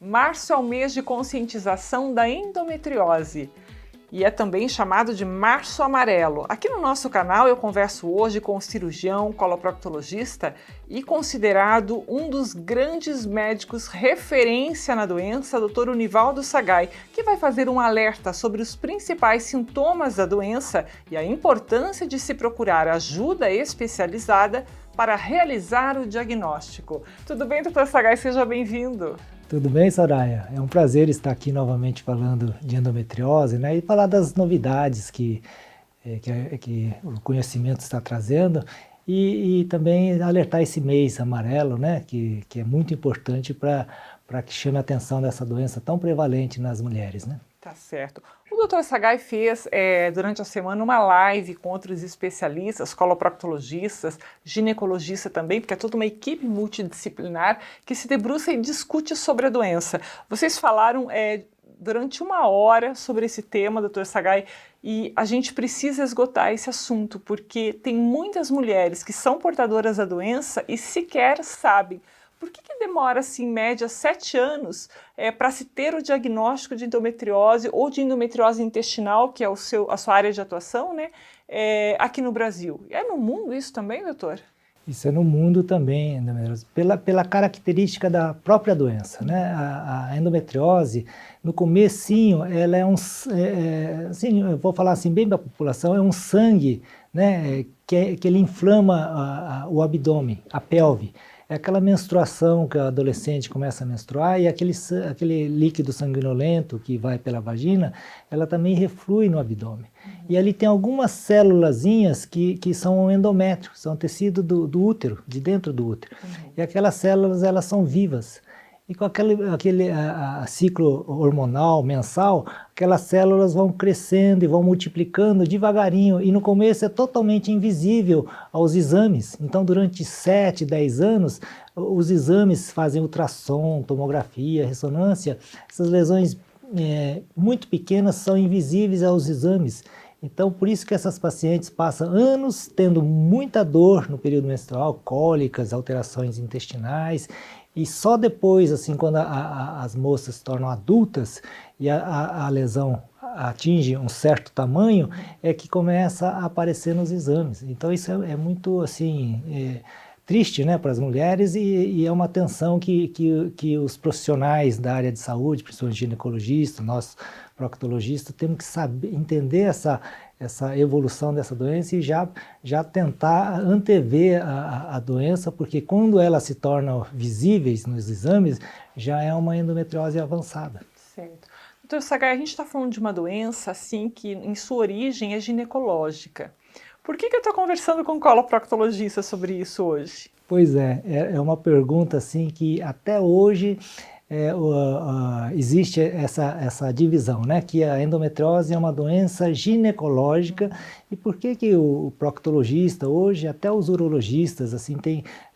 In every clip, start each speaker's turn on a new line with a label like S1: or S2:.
S1: Março é o mês de conscientização da endometriose e é também chamado de Março Amarelo. Aqui no nosso canal eu converso hoje com o cirurgião coloproctologista e considerado um dos grandes médicos referência na doença, Dr. Univaldo Sagai, que vai fazer um alerta sobre os principais sintomas da doença e a importância de se procurar ajuda especializada para realizar o diagnóstico. Tudo bem, Dr. Sagai? Seja bem-vindo.
S2: Tudo bem, Soraya? É um prazer estar aqui novamente falando de endometriose, né? E falar das novidades que o conhecimento está trazendo e também alertar esse mês amarelo, né? Que é muito importante para que chame a atenção dessa doença tão prevalente nas mulheres, né?
S1: Tá certo. O Dr. Sagai fez durante a semana uma live com outros especialistas, coloproctologistas, ginecologista também, porque é toda uma equipe multidisciplinar que se debruça e discute sobre a doença. Vocês falaram durante uma hora sobre esse tema, Dr. Sagai, e a gente precisa esgotar esse assunto, porque tem muitas mulheres que são portadoras da doença e sequer sabem. Por que demora, assim, em média, 7 anos para se ter o diagnóstico de endometriose ou de endometriose intestinal, que é a sua área de atuação, né, aqui no Brasil? É no mundo isso também, doutor?
S2: Isso é no mundo também, endometriose, pela característica da própria doença, né? A endometriose, no comecinho, ela é assim, eu vou falar assim bem para a população, é um sangue, né, que ele inflama o abdômen, a pelve. É aquela menstruação que a adolescente começa a menstruar e aquele líquido sanguinolento que vai pela vagina, ela também reflui no abdômen. E ali tem algumas célulazinhas que são endométrio, são tecido do útero, de dentro do útero. E aquelas células, elas são vivas. E com aquele ciclo hormonal mensal, aquelas células vão crescendo e vão multiplicando devagarinho. E no começo é totalmente invisível aos exames. Então, durante 7, 10 anos, os exames fazem ultrassom, tomografia, ressonância. Essas lesões muito pequenas são invisíveis aos exames. Então, por isso que essas pacientes passam anos tendo muita dor no período menstrual, cólicas, alterações intestinais. E só depois, assim, quando as moças se tornam adultas e a lesão atinge um certo tamanho, é que começa a aparecer nos exames. Então isso é muito, assim, triste, né, para as mulheres e é uma atenção que os profissionais da área de saúde, principalmente ginecologistas, nós proctologistas, temos que saber, entender essa evolução dessa doença e já tentar antever a doença, porque quando elas se tornam visíveis nos exames, já é uma endometriose avançada.
S1: Certo. Doutor Sagai, a gente está falando de uma doença assim que em sua origem é ginecológica. Por que eu estou conversando com um coloproctologista sobre isso hoje?
S2: Pois é uma pergunta assim que até hoje existe essa divisão, né? Que a endometriose é uma doença ginecológica. E por que o proctologista hoje, até os urologistas, assim,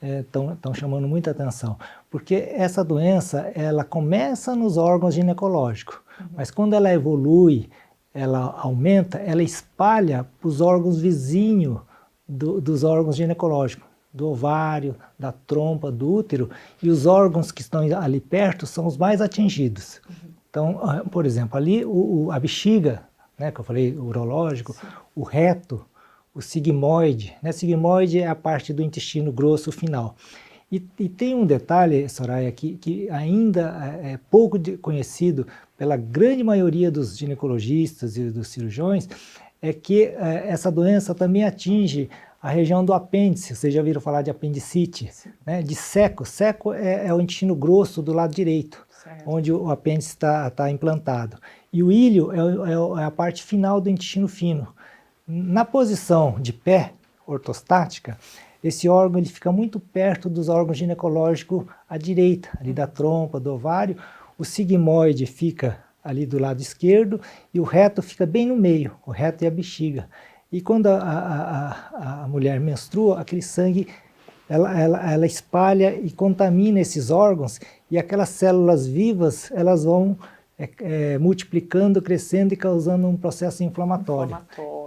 S2: estão chamando muita atenção? Porque essa doença, ela começa nos órgãos ginecológicos, mas quando ela evolui, ela aumenta, ela espalha para os órgãos vizinhos dos órgãos ginecológicos, do ovário, da trompa, do útero, e os órgãos que estão ali perto são os mais atingidos. Então, por exemplo, ali a bexiga, né, que eu falei, o urológico, o reto, o sigmoide, né, sigmoide é a parte do intestino grosso final. E tem um detalhe, Soraya, que ainda é pouco conhecido pela grande maioria dos ginecologistas e dos cirurgiões, é que essa doença também atinge a região do apêndice. Vocês já ouviram falar de apendicite, né? De seco. Seco é o intestino grosso do lado direito, certo, onde o apêndice está implantado. E o ilho é a parte final do intestino fino. Na posição de pé, ortostática, esse órgão ele fica muito perto dos órgãos ginecológicos à direita, ali da trompa, do ovário. O sigmoide fica ali do lado esquerdo e o reto fica bem no meio, o reto e a bexiga. E quando a mulher menstrua, aquele sangue, ela espalha e contamina esses órgãos e aquelas células vivas, elas vão multiplicando, crescendo e causando um processo inflamatório.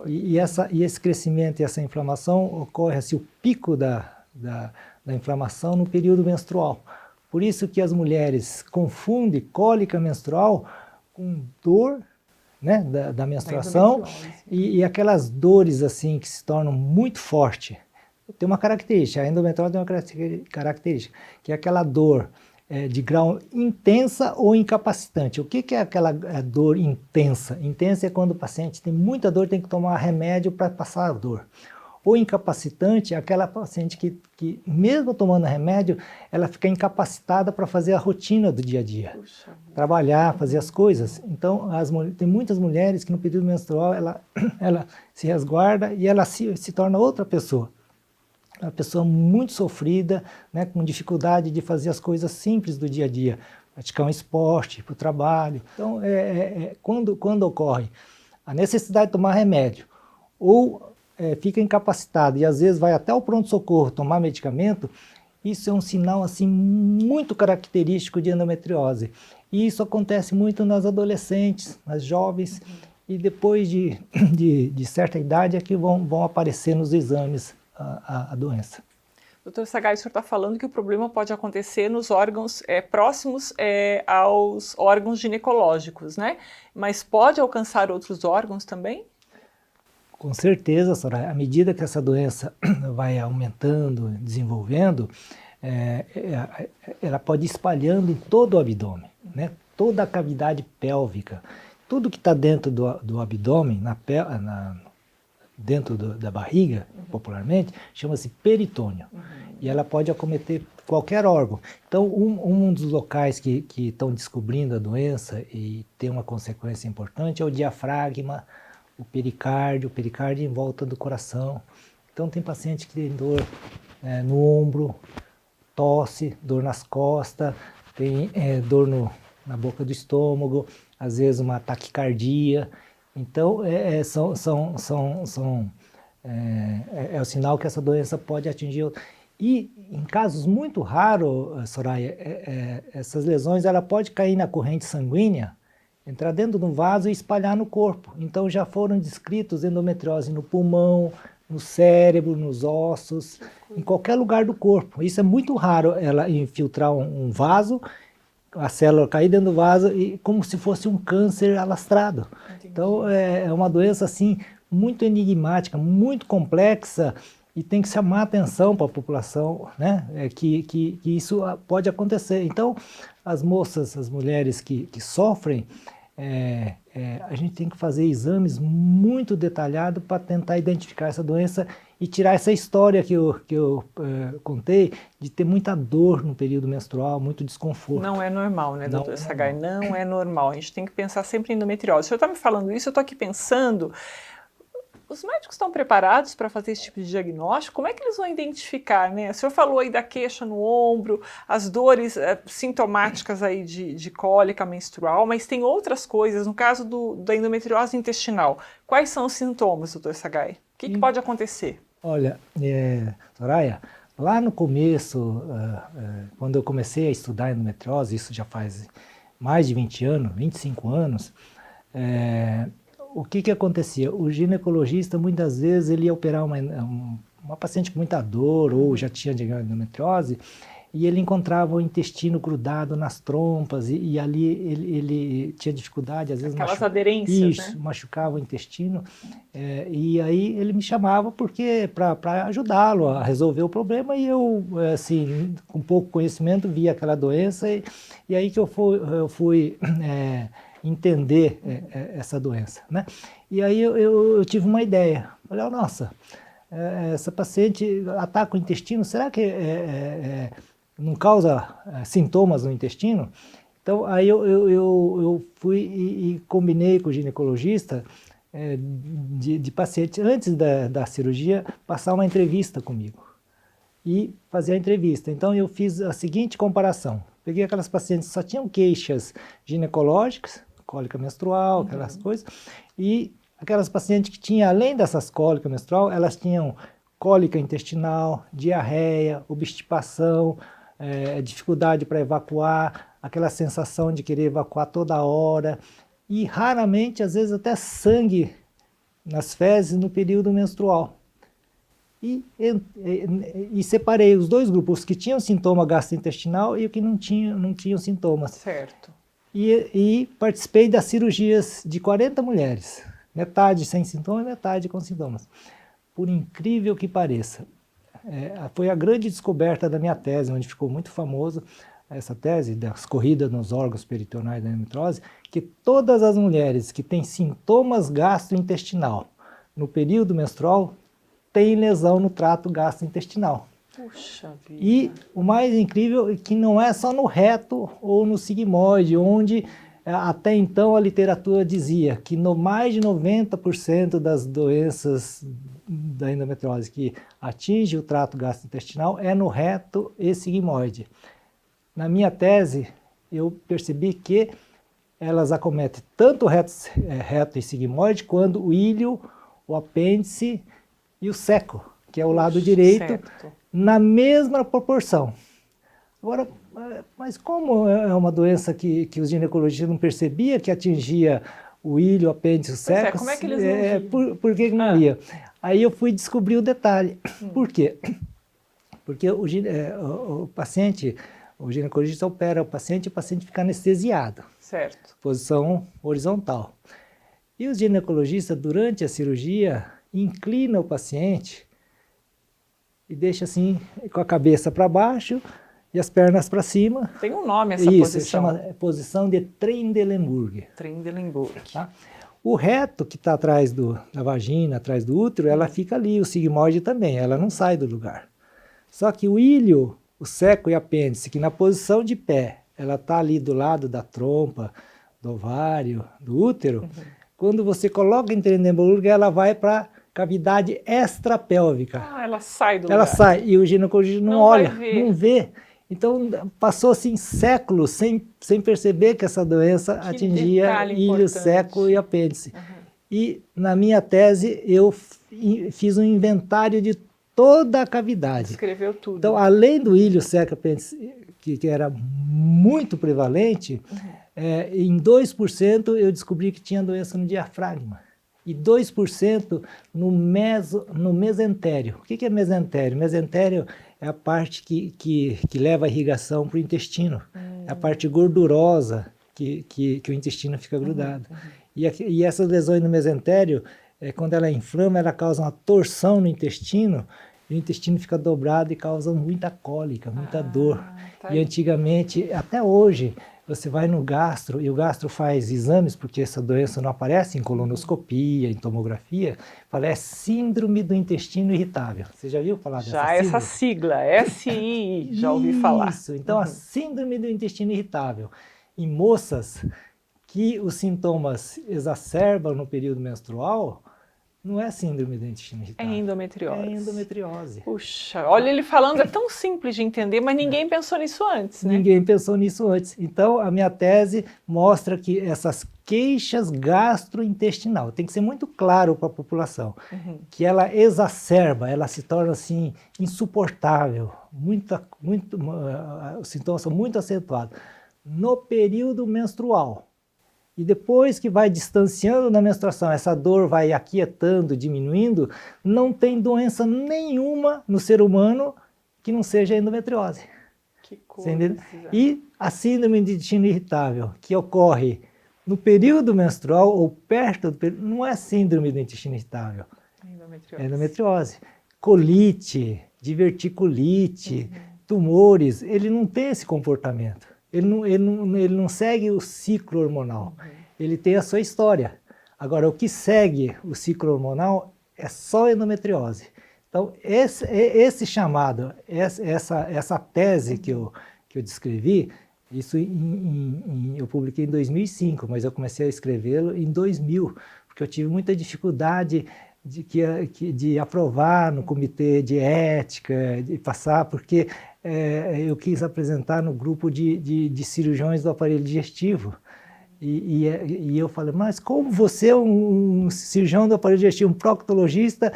S2: E esse crescimento e essa inflamação ocorre, assim, o pico da inflamação no período menstrual. Por isso que as mulheres confundem cólica menstrual com dor, né, da menstruação e aquelas dores assim que se tornam muito fortes. Tem uma característica, a endometriose tem uma característica, que é aquela dor de grau intensa ou incapacitante. O que é aquela dor intensa? Intensa é quando o paciente tem muita dor, tem que tomar remédio para passar a dor. O incapacitante é aquela paciente que mesmo tomando remédio, ela fica incapacitada para fazer a rotina do dia a dia. Puxa. Trabalhar, fazer as coisas. Então, tem muitas mulheres que no período menstrual, ela se resguarda e ela se torna outra pessoa. Uma pessoa muito sofrida, né, com dificuldade de fazer as coisas simples do dia a dia. Praticar um esporte, ir para o trabalho. Então, quando ocorre a necessidade de tomar remédio ou fica incapacitado e às vezes vai até o pronto-socorro tomar medicamento, isso é um sinal assim, muito característico de endometriose. E isso acontece muito nas adolescentes, nas jovens, e depois de certa idade é que vão aparecer nos exames a doença.
S1: Doutor Sagai, o senhor está falando que o problema pode acontecer nos órgãos próximos aos órgãos ginecológicos, né? Mas pode alcançar outros órgãos também?
S2: Com certeza, Soraya, à medida que essa doença vai aumentando, desenvolvendo, ela pode ir espalhando em todo o abdômen, né? Toda a cavidade pélvica, tudo que está dentro do abdômen, dentro da barriga, popularmente, chama-se peritônio. E ela pode acometer qualquer órgão. Então, um dos locais que estão descobrindo a doença e tem uma consequência importante é o diafragma, o pericárdio em volta do coração. Então tem paciente que tem dor no ombro, tosse, dor nas costas, tem dor na boca do estômago, às vezes uma taquicardia. Então é o sinal que essa doença pode atingir. E em casos muito raros, Soraya, essas lesões ela pode cair na corrente sanguínea, entrar dentro do vaso e espalhar no corpo. Então já foram descritos endometriose no pulmão, no cérebro, nos ossos, em qualquer lugar do corpo. Isso é muito raro, ela infiltrar um vaso, a célula cair dentro do vaso e como se fosse um câncer alastrado. Entendi. Então é uma doença assim muito enigmática, muito complexa e tem que chamar atenção para a população, né? Que isso pode acontecer. Então as moças, as mulheres que sofrem, a gente tem que fazer exames muito detalhados para tentar identificar essa doença e tirar essa história que eu contei de ter muita dor no período menstrual, muito desconforto.
S1: Não é normal, né, doutor Sagai? Não é normal. A gente tem que pensar sempre em endometriose. O senhor está me falando isso, eu estou aqui pensando... Os médicos estão preparados para fazer esse tipo de diagnóstico? Como é que eles vão identificar, né? O senhor falou aí da queixa no ombro, as dores sintomáticas aí de cólica menstrual, mas tem outras coisas, no caso da endometriose intestinal. Quais são os sintomas, doutor Sagai? O que pode acontecer?
S2: Olha, Soraya, lá no começo, quando eu comecei a estudar endometriose, isso já faz mais de 20 anos, 25 anos, o que acontecia? O ginecologista, muitas vezes, ele ia operar uma paciente com muita dor ou já tinha endometriose e ele encontrava o intestino grudado nas trompas e ali ele tinha dificuldade, às vezes...
S1: Aquelas aderências,
S2: isso, né? Machucava o intestino e aí ele me chamava para ajudá-lo a resolver o problema e eu, assim, com pouco conhecimento, via aquela doença e aí que eu fui entender essa doença, né? E aí eu tive uma ideia. Falei, nossa, essa paciente ataca o intestino, será que não causa sintomas no intestino? Então aí eu fui e combinei com o ginecologista de paciente, antes da cirurgia, passar uma entrevista comigo e fazer a entrevista. Então eu fiz a seguinte comparação. Peguei aquelas pacientes que só tinham queixas ginecológicas, cólica menstrual, aquelas coisas, e aquelas pacientes que tinham, além dessas cólicas menstrual, elas tinham cólica intestinal, diarreia, obstipação, dificuldade para evacuar, aquela sensação de querer evacuar toda hora, e raramente, às vezes até sangue nas fezes no período menstrual. e separei os dois grupos, os que tinham sintoma gastrointestinal e os que não tinham sintomas.
S1: Certo.
S2: E participei das cirurgias de 40 mulheres, metade sem sintomas e metade com sintomas. Por incrível que pareça, foi a grande descoberta da minha tese, onde ficou muito famoso essa tese das corridas nos órgãos peritonais da endometriose, que todas as mulheres que têm sintomas gastrointestinal no período menstrual têm lesão no trato gastrointestinal.
S1: Puxa vida.
S2: E o mais incrível é que não é só no reto ou no sigmoide, onde até então a literatura dizia que mais de 90% das doenças da endometriose que atinge o trato gastrointestinal é no reto e sigmoide. Na minha tese, eu percebi que elas acometem tanto o reto e sigmoide, quanto o ilho, o apêndice e o seco, que é o lado direito,
S1: certo.
S2: Na mesma proporção. Agora, mas como é uma doença que os ginecologistas não percebiam que atingia o ilho, o apêndice, o seco?
S1: Como é que eles não viam?
S2: Por que não via? Aí eu fui descobrir o detalhe. Por quê? Porque o paciente, o ginecologista opera o paciente fica anestesiado.
S1: Certo.
S2: Posição horizontal. E os ginecologistas, durante a cirurgia, inclinam o paciente e deixa assim, com a cabeça para baixo e as pernas para cima.
S1: Tem um nome essa
S2: posição.
S1: Isso,
S2: chama posição de Trendelenburg.
S1: Trendelenburg.
S2: Tá? O reto que está atrás da vagina, atrás do útero, ela fica ali, o sigmoide também, ela não sai do lugar. Só que o ilho, o seco e apêndice, que na posição de pé, ela está ali do lado da trompa, do ovário, do útero, quando você coloca em Trendelenburg, ela vai para cavidade extrapélvica.
S1: Ela sai do lugar.
S2: Ela sai, e o ginecologista não olha, não vê. Então, passou assim séculos sem perceber que essa doença atingia ilho, seco e apêndice. E na minha tese, eu fiz um inventário de toda a cavidade.
S1: Escreveu tudo.
S2: Então, além do ilho, seco e apêndice, que era muito prevalente, em 2% eu descobri que tinha doença no diafragma. E 2% no mesentério. O que é mesentério? Mesentério é a parte que leva a irrigação para o intestino. É a parte gordurosa que o intestino fica grudado. E essas lesões no mesentério, quando ela inflama, ela causa uma torção no intestino, e o intestino fica dobrado e causa muita cólica, muita dor. Tá. E antigamente, até hoje, você vai no gastro, e o gastro faz exames, porque essa doença não aparece em colonoscopia, em tomografia, fala, é síndrome do intestino irritável. Você já viu falar dessa síndrome?
S1: Já essa sigla, SII, já ouvi falar.
S2: Isso, então a síndrome do intestino irritável. Em moças que os sintomas exacerbam no período menstrual, não é síndrome do intestino irritável.
S1: É endometriose.
S2: É endometriose.
S1: Puxa, olha ele falando, é tão simples de entender, mas ninguém pensou nisso antes, né?
S2: Ninguém pensou nisso antes. Então, a minha tese mostra que essas queixas gastrointestinal, tem que ser muito claro para a população, que ela exacerba, ela se torna assim insuportável, os sintomas são muito acentuados no período menstrual. E depois que vai distanciando na menstruação, essa dor vai aquietando, diminuindo, não tem doença nenhuma no ser humano que não seja endometriose.
S1: Que coisa.
S2: E a síndrome de intestino irritável, que ocorre no período menstrual ou perto do período, não é síndrome do intestino irritável. É endometriose. Colite, diverticulite, tumores, ele não tem esse comportamento. Ele não segue o ciclo hormonal, ele tem a sua história. Agora, o que segue o ciclo hormonal é só endometriose. Então, esse chamado, essa tese que eu descrevi, isso eu publiquei em 2005, mas eu comecei a escrevê-lo em 2000, porque eu tive muita dificuldade de aprovar no comitê de ética, de passar, porque eu quis apresentar no grupo de cirurgiões do aparelho digestivo. E eu falei, mas como você, um cirurgião do aparelho digestivo, um proctologista,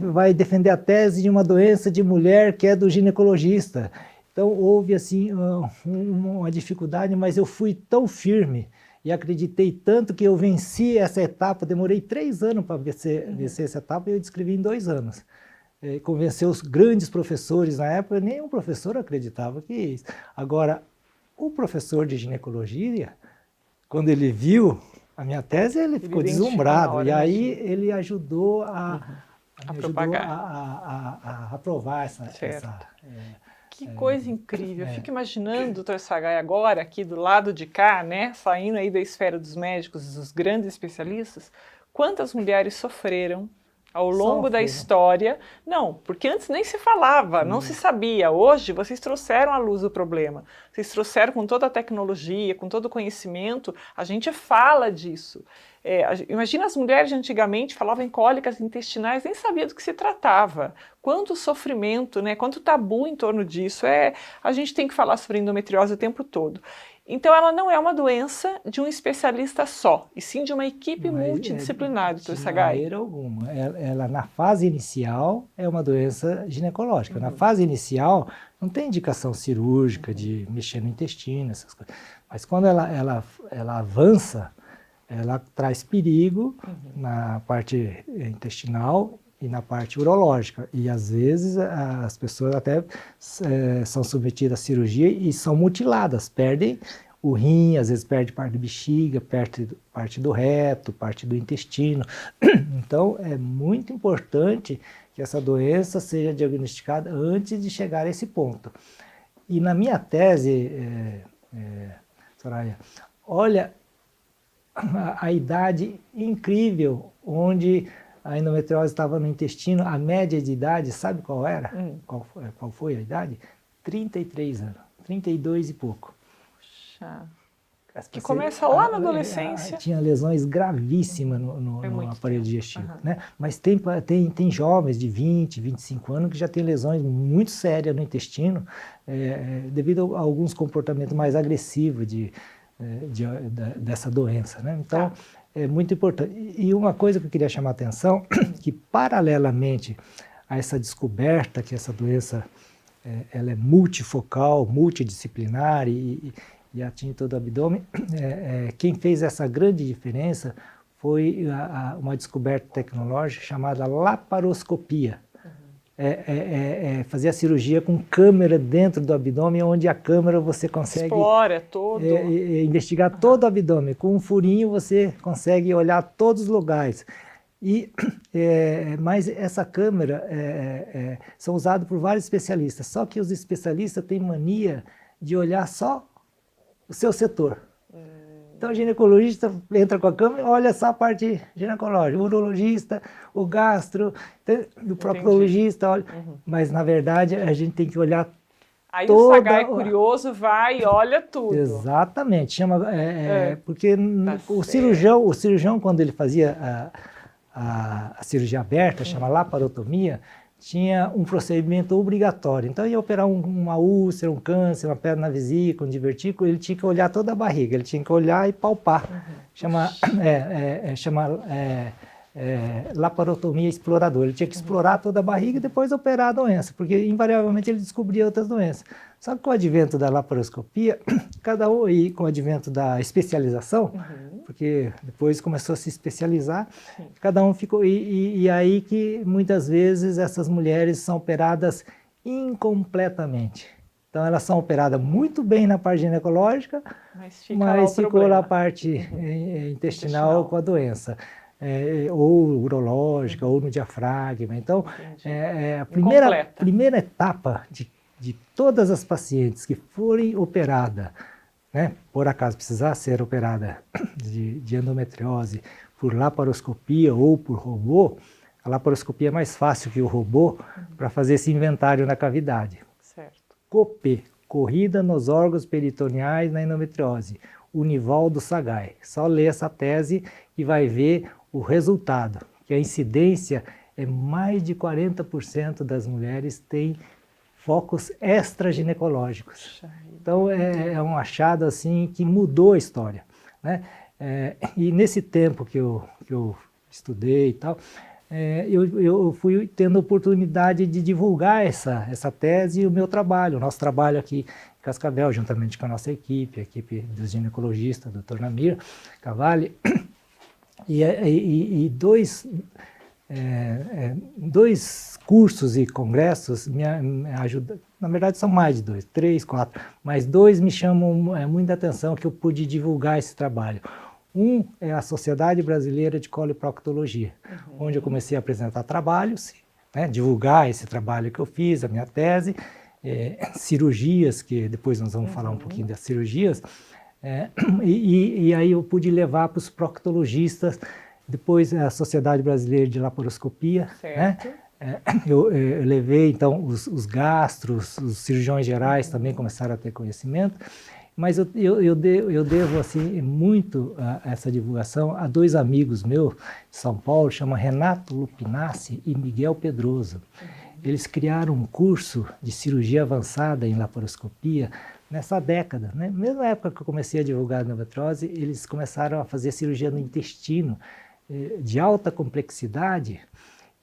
S2: vai defender a tese de uma doença de mulher que é do ginecologista? Então houve assim uma dificuldade, mas eu fui tão firme e acreditei tanto que eu venci essa etapa. Demorei 3 anos para vencer essa etapa e eu descrevi em 2 anos. convenceu os grandes professores na época, nenhum professor acreditava que isso. Agora, o professor de ginecologia, quando ele viu a minha tese, ele ficou deslumbrado, e aí ele ajudou
S1: a
S2: me ajudou
S1: propagar.
S2: a aprovar essa
S1: Que coisa incrível. Eu fico imaginando, doutor Sagai, agora aqui do lado de cá, né, saindo aí da esfera dos médicos, dos grandes especialistas, quantas mulheres sofreram ao longo da história. Não, porque antes nem se falava, não se sabia. Hoje vocês trouxeram à luz o problema. Vocês trouxeram com toda a tecnologia, com todo o conhecimento, a gente fala disso. Imagina as mulheres de antigamente falavam em cólicas intestinais, nem sabia do que se tratava. Quanto sofrimento, né? Quanto tabu em torno disso. A gente tem que falar sobre endometriose o tempo todo. Então ela não é uma doença de um especialista só, e sim de uma equipe multidisciplinar, doutor Sagai.
S2: De maneira alguma. Ela, na fase inicial, é uma doença ginecológica. Na fase inicial, não tem indicação cirúrgica de mexer no intestino, essas coisas. Mas quando ela avança, ela traz perigo na parte intestinal e na parte urológica. E às vezes as pessoas até são submetidas à cirurgia e são mutiladas, perdem o rim, às vezes perde parte da bexiga, parte do reto, parte do intestino. Então é muito importante que essa doença seja diagnosticada antes de chegar a esse ponto. E na minha tese, Soraya, olha a idade incrível onde a endometriose estava no intestino, a média de idade, sabe qual era? Qual foi a idade? 33 anos, 32 e pouco.
S1: Puxa. Que começa lá na adolescência.
S2: Tinha lesões gravíssimas no aparelho digestivo, né? Mas tem jovens de 20, 25 anos que já têm lesões muito sérias no intestino, devido a alguns comportamentos mais agressivos dessa doença, né? Então, é muito importante. E uma coisa que eu queria chamar a atenção, que paralelamente a essa descoberta que essa doença ela é multifocal, multidisciplinar e atinge todo o abdômen, quem fez essa grande diferença foi uma descoberta tecnológica chamada laparoscopia. Fazer a cirurgia com câmera dentro do abdômen, onde a câmera você consegue
S1: explora todo,
S2: investigar todo o abdômen. Com um furinho você consegue olhar todos os lugares. Mas essa câmera são usadas por vários especialistas, só que os especialistas têm mania de olhar só o seu setor. Então o ginecologista entra com a câmera e olha só a parte ginecológica, o urologista, o gastro, o proctologista, olha. Mas na verdade a gente tem que olhar
S1: aí o Sagai curioso vai e olha tudo.
S2: Exatamente, porque o cirurgião quando ele fazia a cirurgia aberta, chama laparotomia, tinha um procedimento obrigatório. Então, ia operar uma úlcera, um câncer, uma pedra na vesícula, um divertículo, ele tinha que olhar toda a barriga, ele tinha que olhar e palpar. Chama laparotomia exploradora. Ele tinha que explorar toda a barriga e depois operar a doença, porque invariavelmente ele descobria outras doenças. Só que com o advento da laparoscopia, e com o advento da especialização, porque depois começou a se especializar, cada um ficou... E aí que muitas vezes essas mulheres são operadas incompletamente. Então elas são operadas muito bem na parte ginecológica, mas ficou na parte intestinal com a doença. Ou urológica, ou no diafragma. Então, a primeira etapa de todas as pacientes que forem operadas, né, por acaso precisar ser operada de endometriose por laparoscopia ou por robô, a laparoscopia é mais fácil que o robô para fazer esse inventário na cavidade.
S1: Certo.
S2: COPE, Corrida nos órgãos peritoneais na endometriose, Univaldo Sagai. Só ler essa tese e vai ver o resultado, que a incidência é mais de 40% das mulheres têm focos extraginecológicos. Então é um achado assim que mudou a história, né? E nesse tempo que eu estudei e tal, eu fui tendo a oportunidade de divulgar essa tese e o meu trabalho, o nosso trabalho aqui em Cascavel, juntamente com a nossa equipe, a equipe dos ginecologistas, Dr. Namir Cavalli, e dois cursos e congressos me ajudam, na verdade são mais de dois, 3, 4, mas dois me chamam muita atenção que eu pude divulgar esse trabalho. Um é a Sociedade Brasileira de Coloproctologia, onde eu comecei a apresentar trabalhos, né, divulgar esse trabalho que eu fiz, a minha tese, cirurgias, que depois nós vamos falar um pouquinho das cirurgias, e aí eu pude levar para os proctologistas, depois a Sociedade Brasileira de Laparoscopia, né? Eu levei então os gastros, os cirurgiões gerais também começaram a ter conhecimento, mas eu devo assim muito essa divulgação a dois amigos meus de São Paulo, chama Renato Lupinassi e Miguel Pedroso. Eles criaram um curso de cirurgia avançada em laparoscopia nessa década, né? Mesmo na época que eu comecei a divulgar a endometriose, eles começaram a fazer cirurgia no intestino de alta complexidade,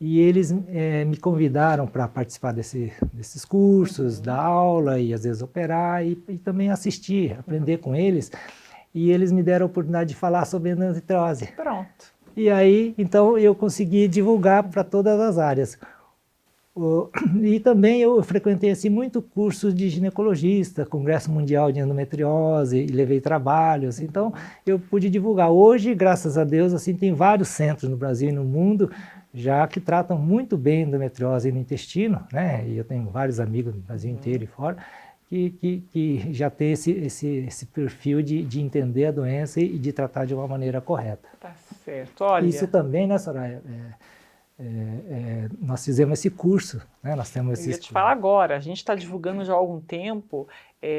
S2: e eles me convidaram para participar desses cursos, dar aula e às vezes operar e também assistir, aprender com eles, e eles me deram a oportunidade de falar sobre endometriose.
S1: Pronto.
S2: E aí, então, eu consegui divulgar para todas as áreas. E também eu frequentei assim, muito curso de ginecologista, Congresso Mundial de Endometriose, e levei trabalhos, então eu pude divulgar. Hoje, graças a Deus, assim, tem vários centros no Brasil e no mundo já que tratam muito bem endometriose no intestino, né? E eu tenho vários amigos no Brasil inteiro e fora, que já tem esse perfil de entender a doença e de tratar de uma maneira correta.
S1: Tá certo, olha...
S2: Isso também, né, Soraya? Nós fizemos esse curso, né? Nós temos
S1: Eu ia te falar agora, a gente está divulgando já há algum tempo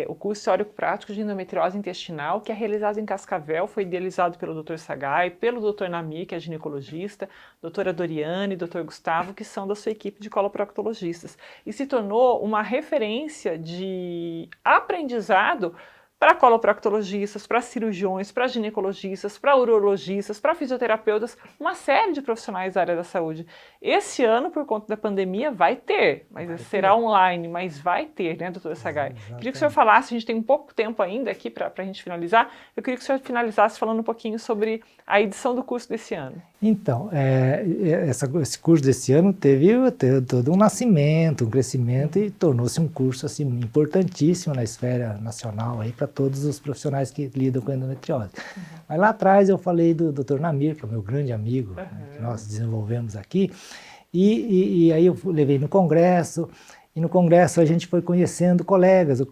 S1: o curso teórico-prático de endometriose intestinal, que é realizado em Cascavel, foi idealizado pelo Dr. Sagai, pelo Dr. Nami, que é ginecologista, doutora Doriane, Dr. Gustavo, que são da sua equipe de coloproctologistas, e se tornou uma referência de aprendizado para coloproctologistas, para cirurgiões, para ginecologistas, para urologistas, para fisioterapeutas, uma série de profissionais da área da saúde. Esse ano, por conta da pandemia, vai ter, mas será online, mas vai ter, né, doutora Sagai? Queria que o senhor falasse, a gente tem um pouco tempo ainda aqui para a gente finalizar, eu queria que o senhor finalizasse falando um pouquinho sobre a edição do curso desse ano.
S2: Então, esse curso desse ano teve todo um nascimento, um crescimento e tornou-se um curso assim, importantíssimo na esfera nacional para todos os profissionais que lidam com endometriose. Mas lá atrás eu falei do Dr. Namir, que é o meu grande amigo, que nós desenvolvemos aqui, e aí eu levei no congresso, e no congresso a gente foi conhecendo colegas, eu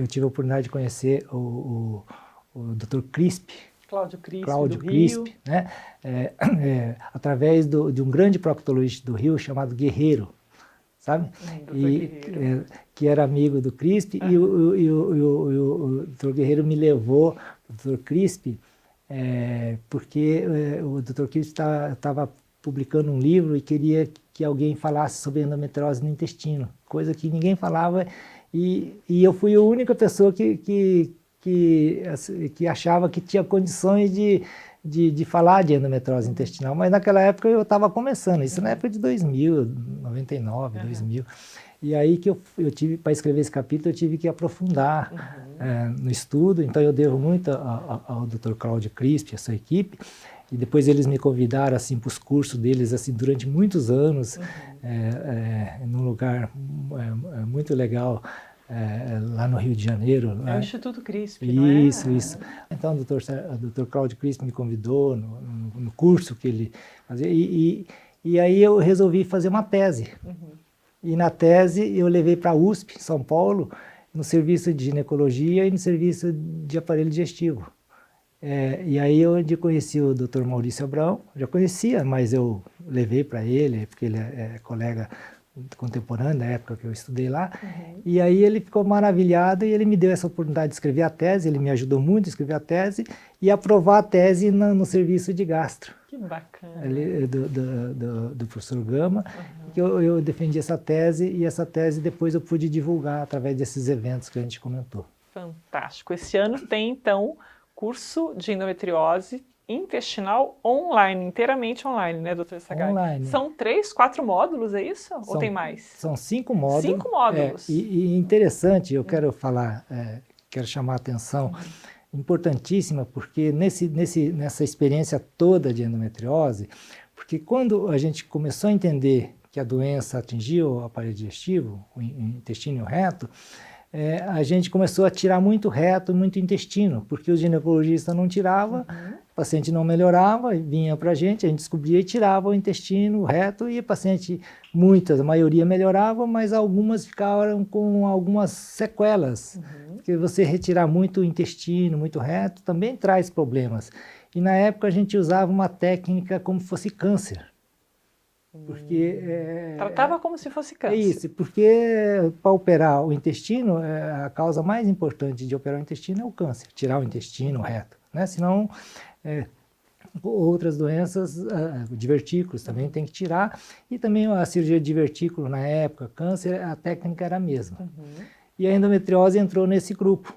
S2: tive a oportunidade de conhecer o Dr. Crispi, Cláudio Crispi, né? Através de um grande proctologista do Rio chamado Guerreiro, sabe? Que era amigo do Crispi, e o Dr. Guerreiro me levou, o Dr. Crispi, porque o Dr. Crispi estava publicando um livro e queria que alguém falasse sobre endometriose no intestino, coisa que ninguém falava, e eu fui a única pessoa que achava que tinha condições de falar de endometriose intestinal, mas naquela época eu estava começando, isso na época de 2000, 99, 2000, e aí que eu tive, para escrever esse capítulo, eu tive que aprofundar no estudo, então eu devo muito ao Dr. Cláudio Crispi, a sua equipe, e depois eles me convidaram assim, para os cursos deles assim, durante muitos anos, num lugar muito legal, lá no Rio de Janeiro.
S1: É o Instituto Crispi,
S2: isso,
S1: não é?
S2: Isso. Então, o Dr. Cláudio Crispi me convidou no curso que ele fazia, e aí eu resolvi fazer uma tese. E na tese eu levei para a USP, São Paulo, no serviço de ginecologia e no serviço de aparelho digestivo. E aí eu conheci o Dr. Maurício Abrão, já conhecia, mas eu levei para ele, porque ele é colega contemporâneo da época que eu estudei lá, e aí ele ficou maravilhado e ele me deu essa oportunidade de escrever a tese, ele me ajudou muito a escrever a tese e aprovar a tese no serviço de gastro.
S1: Que bacana.
S2: Do professor Gama, que eu defendi essa tese, e essa tese depois eu pude divulgar através desses eventos que a gente comentou.
S1: Fantástico. Esse ano tem, então, curso de endometriose intestinal online, inteiramente online, né, doutor Sagai?
S2: Online.
S1: São 3, 4 módulos, é isso? Ou tem mais?
S2: São 5 módulos.
S1: 5 módulos.
S2: E interessante, eu quero falar, quero chamar a atenção, importantíssima, porque nessa experiência toda de endometriose, porque quando a gente começou a entender que a doença atingia o aparelho digestivo, o intestino reto, a gente começou a tirar muito reto, muito intestino, porque o ginecologista não tirava, o paciente não melhorava, vinha para a gente descobria e tirava o intestino reto, e o paciente, a maioria melhorava, mas algumas ficaram com algumas sequelas, porque você retirar muito o intestino, muito reto, também traz problemas. E na época a gente usava uma técnica como se fosse câncer. Porque
S1: tratava como se fosse câncer.
S2: É isso, porque para operar o intestino, a causa mais importante de operar o intestino é o câncer, tirar o intestino reto, né? Senão, outras doenças, divertículos também tem que tirar, e também a cirurgia de divertículo na época, câncer, a técnica era a mesma. E a endometriose entrou nesse grupo.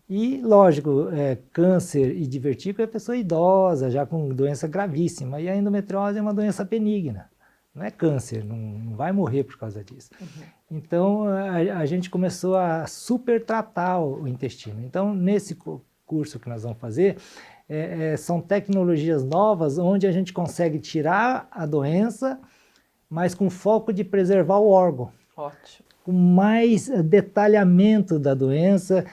S2: E, lógico, câncer e divertículo é pessoa idosa, já com doença gravíssima, e a endometriose é uma doença benigna, não é câncer, não vai morrer por causa disso. Então, a gente começou a super tratar o intestino. Então, nesse curso que nós vamos fazer, são tecnologias novas, onde a gente consegue tirar a doença, mas com foco de preservar o órgão.
S1: Ótimo.
S2: Com mais detalhamento da doença,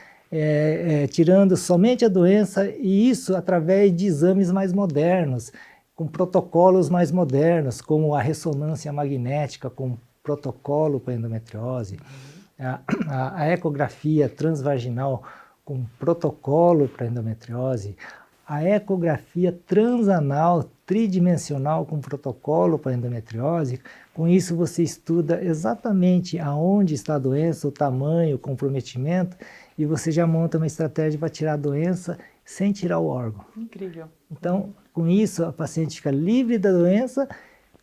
S2: tirando somente a doença, e isso através de exames mais modernos, com protocolos mais modernos, como a ressonância magnética, com protocolo para endometriose, a ecografia transvaginal com protocolo para endometriose, a ecografia transanal tridimensional com protocolo para endometriose. Com isso você estuda exatamente aonde está a doença, o tamanho, o comprometimento, e você já monta uma estratégia para tirar a doença sem tirar o órgão.
S1: Incrível.
S2: Então, com isso, a paciente fica livre da doença,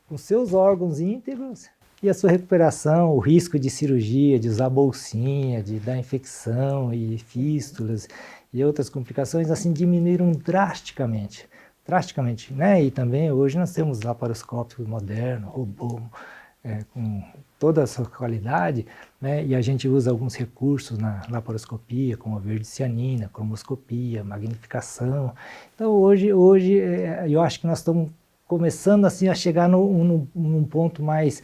S2: com seus órgãos íntegros, e a sua recuperação, o risco de cirurgia, de usar bolsinha, de dar infecção e fístulas e outras complicações, assim, diminuíram drasticamente. Drasticamente, né? E também hoje nós temos laparoscópio moderno, robô, com toda a sua qualidade, né? E a gente usa alguns recursos na laparoscopia, como a verde-cianina, cromoscopia, magnificação. Então hoje eu acho que nós estamos começando assim a chegar num ponto mais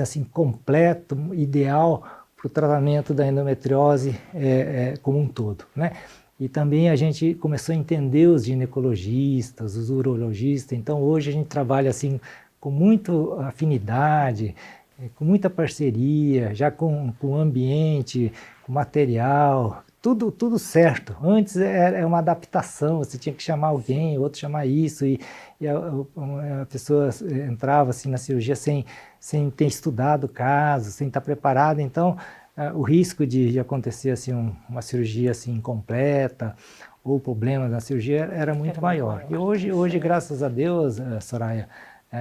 S2: assim completo, ideal para o tratamento da endometriose como um todo, né? E também a gente começou a entender os ginecologistas, os urologistas. Então hoje a gente trabalha assim com muita afinidade, com muita parceria, já com o ambiente, com material, tudo certo. Antes era uma adaptação, você tinha que chamar alguém, outro chamar isso, e a pessoa entrava assim na cirurgia sem ter estudado o caso, sem estar preparada. Então, o risco de acontecer assim uma cirurgia assim incompleta ou problemas na cirurgia era muito maior. E hoje, graças a Deus, Soraya,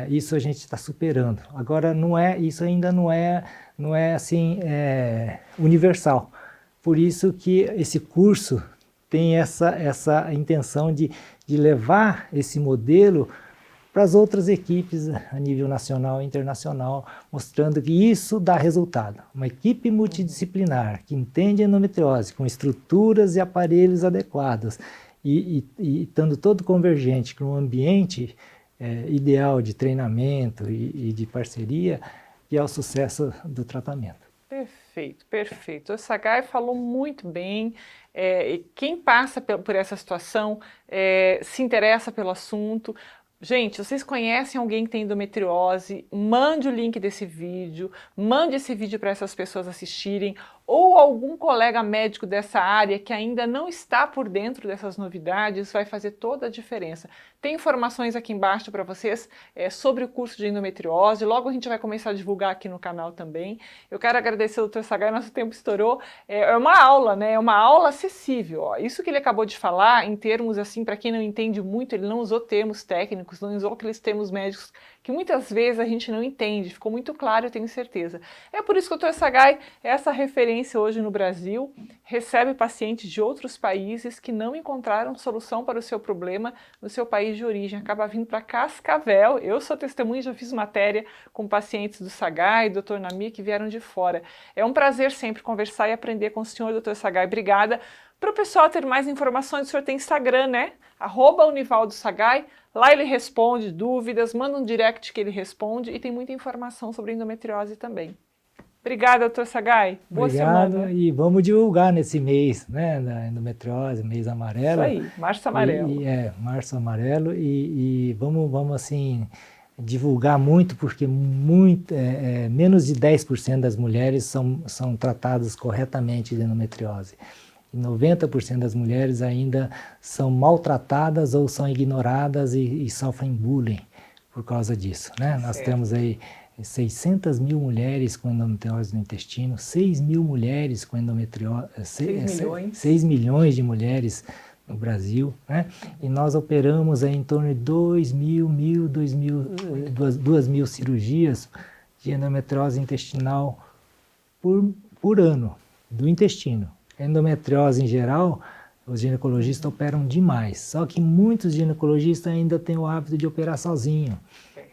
S2: isso a gente está superando. Agora isso ainda não é assim universal. Por isso que esse curso tem essa intenção de levar esse modelo para as outras equipes a nível nacional e internacional, mostrando que isso dá resultado. Uma equipe multidisciplinar que entende endometriose, com estruturas e aparelhos adequados, e estando todo convergente com um ambiente ideal de treinamento e de parceria, que é o sucesso do tratamento.
S1: Perfeito, perfeito. O Sagai falou muito bem. Quem passa por essa situação se interessa pelo assunto. Gente, vocês conhecem alguém que tem endometriose? Mande o link desse vídeo, mande esse vídeo para essas pessoas assistirem, ou algum colega médico dessa área que ainda não está por dentro dessas novidades, vai fazer toda a diferença. Tem informações aqui embaixo para vocês sobre o curso de endometriose, logo a gente vai começar a divulgar aqui no canal também. Eu quero agradecer ao Dr. Sagai, nosso tempo estourou. É uma aula, né? É uma aula acessível. Ó. Isso que ele acabou de falar, em termos assim, para quem não entende muito, ele não usou termos técnicos, não usou aqueles termos médicos que muitas vezes a gente não entende, ficou muito claro, eu tenho certeza. É por isso que o Dr. Sagai é essa referência hoje no Brasil, recebe pacientes de outros países que não encontraram solução para o seu problema no seu país de origem, acaba vindo para Cascavel. Eu sou testemunha, já fiz matéria com pacientes do Sagai, do Dr. Nami, que vieram de fora. É um prazer sempre conversar e aprender com o senhor, Dr. Sagai. Obrigada. Para o pessoal ter mais informações, o senhor tem Instagram, né? @Univaldo_Sagai. Lá ele responde dúvidas, manda um direct que ele responde e tem muita informação sobre endometriose também. Obrigada, doutor Sagai. Boa
S2: Obrigado,
S1: semana.
S2: e vamos divulgar nesse mês, né, da endometriose, mês amarelo.
S1: Isso aí, março amarelo.
S2: Março amarelo, e vamos assim, divulgar muito, porque menos de 10% das mulheres são tratadas corretamente de endometriose. E 90% das mulheres ainda são maltratadas ou são ignoradas e sofrem bullying por causa disso, né? Nós temos aí 600 mil mulheres com endometriose no intestino, 6 mil mulheres com endometriose, 6 milhões de mulheres no Brasil, né? E nós operamos aí em torno de 2 mil cirurgias de endometriose intestinal por ano, do intestino. Endometriose em geral, os ginecologistas operam demais, só que muitos ginecologistas ainda têm o hábito de operar sozinho.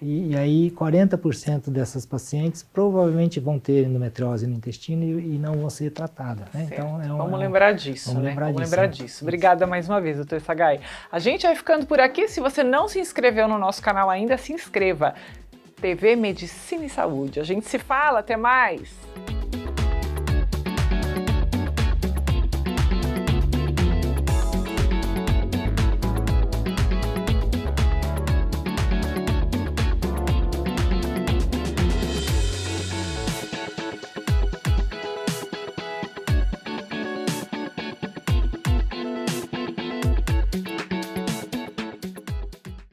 S2: E aí 40% dessas pacientes provavelmente vão ter endometriose no intestino e não vão ser tratadas, né? Então,
S1: vamos lembrar disso, né? Vamos lembrar disso. Obrigada mais uma vez, doutor Sagai. A gente vai ficando por aqui. Se você não se inscreveu no nosso canal ainda, se inscreva. TV Medicina e Saúde. A gente se fala, até mais!